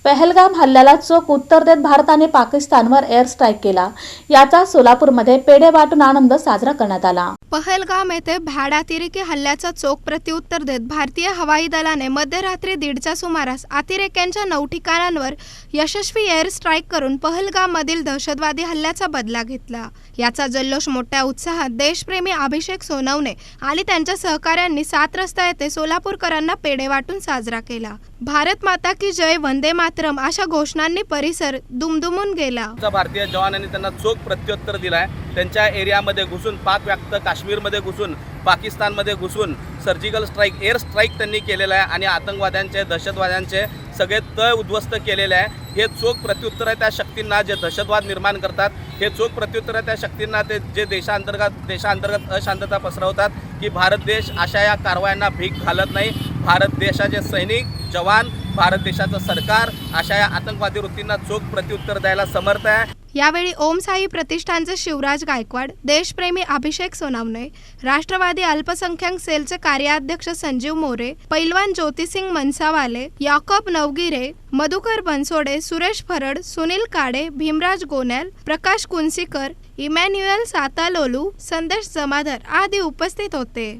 पहलगाम हल्ल्याला चोख उत्तर देत भारताने पाकिस्तानवर एअर स्ट्राईक केला। याचा सोलापूरमध्ये पेढे वाटून आनंद साजरा करण्यात आला। पहलगाम येथे भ्याडातिरेकी हल्ल्याचा चोख प्रत्युत्तर देत भारतीय हवाई दलाने मध्यरात्री 1:30च्या सुमारास अतिरेक्यांच्या 9 ठिकाणांवर यशस्वी एअर स्ट्राईक करून पहलगाममधील दहशतवादी हल्ल्याचा बदला घेतला। याचा जल्लोष मोठ्या उत्साहात देशप्रेमी अभिषेक सोनवणे आणि त्यांच्या सहकाऱ्यांनी 7 रस्ता येथे सोलापूरकरांना पेढे वाटून साजरा केला। भारत माता की जय, वंदे मातरम अशा घोषणांनी परिसर दुमदुमून गेला। भारतीय जवानांनी त्यांना चोख प्रत्युत्तर दिलाय। त्यांच्या एरियामध्ये घुसून पाक व्याप्त काश्मीरमध्ये घुसून पाकिस्तानमध्ये घुसून सर्जिकल स्ट्राईक एअर स्ट्राईक त्यांनी केलेला आहे आणि आतंकवाद्यांचे दहशतवाद्यांचे सगळे तळ उद्ध्वस्त केलेले आहे। हे चोख प्रत्युत्तर आहे त्या शक्तींना जे दहशतवाद निर्माण करतात। हे चोख प्रत्युत्तर आहे त्या शक्तींना ते जे देशांतर्गत अशांतता पसरवतात की भारत देश अशा या कारवायांना भीक घालत नाही। भारत देशाचे सैनिक जवान, भारत देशाचं सरकार अशा या आतंकवादी वृत्तींना चोख प्रत्युत्तर द्यायला समर्थ आहे। यावेळी ओम साई प्रतिष्ठानचे शिवराज गायकवाड, देशप्रेमी अभिषेक सोनवणे, राष्ट्रवादी अल्पसंख्याक सेलचे कार्याध्यक्ष संजीव मोरे, पैलवान ज्योतिसिंग मनसावाले, याकूब नवगिरे, मधुकर बनसोडे, सुरेश फरड, सुनील काडे, भीमराज गोन्याल, प्रकाश कुंसीकर, इमॅन्युएल सातालोलू, संदेश जमादार आदी उपस्थित होते।